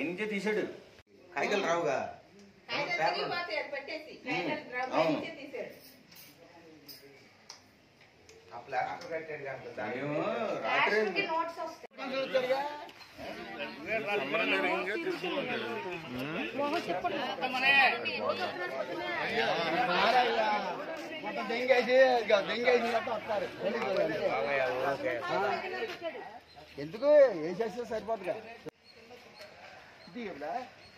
పైనుంచే తీసాడు. కాయగలు రావుగా ఎందుకు ఏం చేస్తే సరిపోతుందిగా ఇది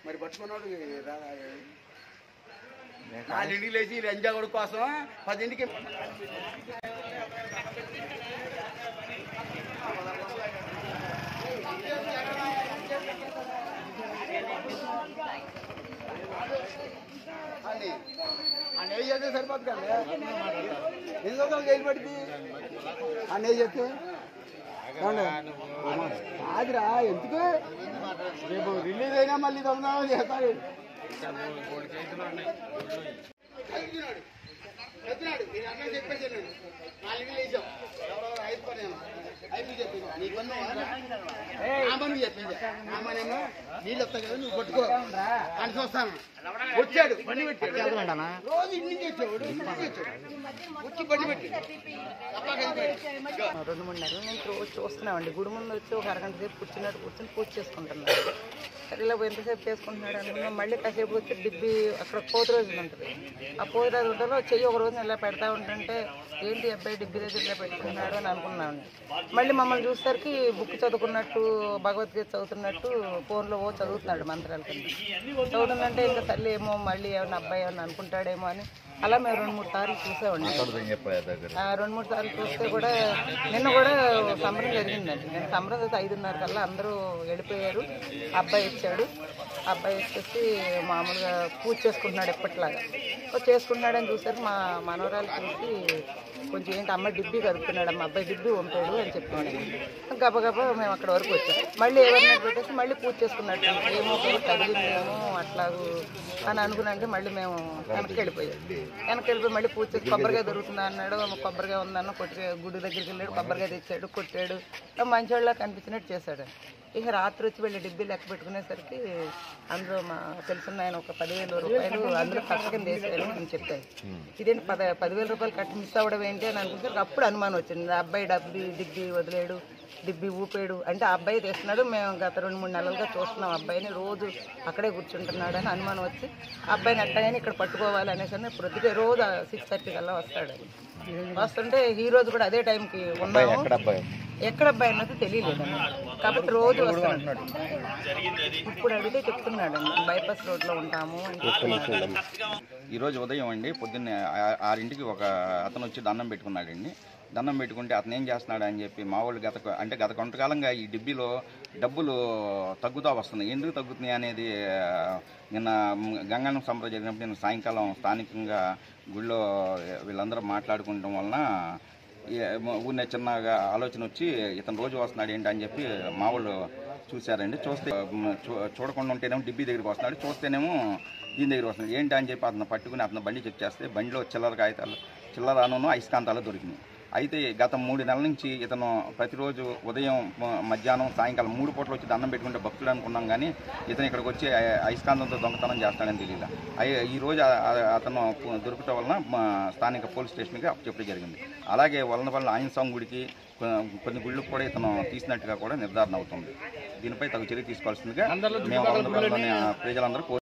మరి పట్టుకున్నాడు 4ంటికి లేచి ఎంజాయ్ కోసం 10ంటికి నెయ్యి చేస్తే సరిపోతుంది కదా. ఎన్ని సంవత్సరాలు జైలు పడుతుంది ఆ నెయ్యి చేస్తే కాదురా. ఎందుకు రేపు రిలీజ్ అయినా మళ్ళీ దొంగతనం చేస్తారు. మీరు అన్న చెప్పేసాను 4ంటికి లేచాం ఎవరో 5 పని 5 చెప్పింది నీకు ఆమను చెప్పింది. ఆమనేమో నీళ్ళు వస్తాయి కదా నువ్వు కొట్టుకో అని చూస్తాను. వచ్చాడు బండి పెట్టాడు. రోజు ఇంటి నుంచి వచ్చాడు వచ్చి బండి పెట్టి 2-3 నెలల నుంచి రోజు చూస్తున్నామండి. గుడి ముందు వచ్చి ఒక అరగంట సేపు కూర్చుని పూజ చేసుకుంటున్నాడు. సరే ఇలా ఎంతసేపు చేసుకుంటున్నాడు అనుకున్నాం. మళ్ళీ కాసేపు వచ్చి డిబ్బి అక్కడ పోతురోజులు ఉంటుంది. ఆ పోతురోజు ఉంటుందో చెయ్యి ఒక రోజున ఇలా పెడతా ఉంటుంటే ఏంటి అబ్బాయి డిబ్బి దగ్గర ఇలా పెట్టుకుంటున్నాడు అని అనుకున్నాను. మళ్ళీ మమ్మల్ని చూసేసరికి బుక్ చదువుకున్నట్టు భగవద్గీత చదువుతున్నట్టు ఫోన్లో చదువుతున్నాడు మంత్రాల కింద. చదువుతుందంటే ఇంకా తల్లి ఏమో మళ్ళీ ఏమన్నా అబ్బాయి ఏమన్నా అనుకుంటాడేమో అని అలా మేము 2-3 సార్లు చూసామండి. 2-3 సార్లు చూస్తే కూడా నిన్న కూడా సంబరం జరిగిందండి. నేను సంబరం 5:30 కల్లా అందరూ వెళ్ళిపోయారు. అబ్బాయి వచ్చాడు. అబ్బాయి వచ్చేసి మామూలుగా పూజ చేసుకుంటున్నాడు ఎప్పటిలాగా. చేసుకుంటున్నాడని చూసారు మా మనవరాలు చూసి కొంచెం ఏంటి అమ్మాయి డిబ్బి కలుపుతున్నాడు, అమ్మ అబ్బాయి డిబ్బి వంపాడు అని చెప్పాడు. గబగబా మేము అక్కడ వరకు వచ్చాం. మళ్ళీ ఎవరినైనా పెట్టేసి మళ్ళీ పూజ చేసుకున్నట్టు ఏమో తగిలిందేమో అట్లాగూ అని అనుకున్నాంటే మళ్ళీ మేము వెనక్కి వెళ్ళిపోయి మళ్ళీ పూజ చేసి కొబ్బరికాయ దొరుకుతుందా అన్నాడు. కొబ్బరికాయ ఉందన్న గుడి దగ్గరికి వెళ్ళాడు, కొబ్బరికాయ తెచ్చాడు, కొట్టాడు. మంచివాళ్ళ కనిపించినట్టు చేశాడు. ఇక రాత్రి వచ్చి వెళ్ళి డిబ్బీ లెక్క పెట్టుకునేసరికి అందులో మా తెలిసిన ఆయన ఒక 10,000 రూపాయలు అందులో కట్ట కింద వేసారు అని చెప్పారు. ఇదేంటి 10,000 రూపాయలు కట్ట మిస్ అవ్వడం ఏంటి అని అనుకుంటారు. అప్పుడు అనుమానం వచ్చింది. అబ్బాయి డిబ్బీ వదిలేడు, డిబ్బీ ఊపాడు అంటే ఆ అబ్బాయి తెస్తున్నాడు. మేము గత 2-3 నెలలుగా చూస్తున్నాం అబ్బాయిని రోజు అక్కడే కూర్చుంటున్నాడు అని అనుమానం వచ్చి అబ్బాయిని ఎట్టగానే ఇక్కడ పట్టుకోవాలి అనేసి ప్రొద్దుటే రోజు 6:30 కల్లా వస్తాడు. వస్తుంటే ఈ రోజు కూడా అదే టైంకి ఉన్నాము. ఎక్కడ అబ్బాయి అన్నది తెలియలేదు కాబట్టి రోజు వస్తున్నాడు. ఇప్పుడు అడిగితే చెప్తున్నాడు బైపాస్ రోడ్లో ఉంటాము అని. ఈరోజు ఉదయం అండి పొద్దున్నే 6ంటికి ఒక అతను వచ్చి దండం పెట్టుకున్నాడండి. దండం పెట్టుకుంటే అతను ఏం చేస్తున్నాడు అని చెప్పి మా వాళ్ళు గత కొంతకాలంగా ఈ డిబ్బీలో డబ్బులు తగ్గుతూ వస్తున్నాయి. ఎందుకు తగ్గుతున్నాయి అనేది నిన్న గంగానం సంప్రదాయం జరిగినప్పుడు నేను సాయంకాలం స్థానికంగా గుళ్ళో వీళ్ళందరూ మాట్లాడుకోవడం వలన ఊరినే చిన్నగా ఆలోచన వచ్చి ఇతను రోజు వస్తున్నాడు ఏంటి అని చెప్పి మా వాళ్ళు చూశారండి. చూస్తే చూడకుండా ఉంటేనేమో డిబ్బీ దగ్గరికి వస్తున్నాడు, చూస్తేనేమో దీని దగ్గరికి వస్తున్నాడు ఏంటి అని చెప్పి అతను పట్టుకుని అతను బండి చెక్ చేస్తే బండిలో చిల్లరను అయస్కాంతాలు దొరికినాయి. అయితే గత 3 నెలల నుంచి ఇతను ప్రతిరోజు ఉదయం మధ్యాహ్నం సాయంకాలం 3 పూటలు వచ్చి దండం పెట్టుకుంటే భక్తులు అనుకున్నాం కానీ ఇతను ఇక్కడికి వచ్చి అయస్కాంతంతో దొంగతనం చేస్తాడని తెలియదు. ఈరోజు అతను దొరకటం వలన స్థానిక పోలీస్ స్టేషన్కి అప్పచెప్పడం జరిగింది. అలాగే వలనపల్లి ఆంజనేయ స్వామి గుడికి కొన్ని గుళ్ళకు కూడా ఇతను తీసినట్టుగా కూడా నిర్ధారణ అవుతుంది. దీనిపై తగు చర్య తీసుకోవాల్సిందిగా మేము వలనపల్లిలోని ప్రజలందరూ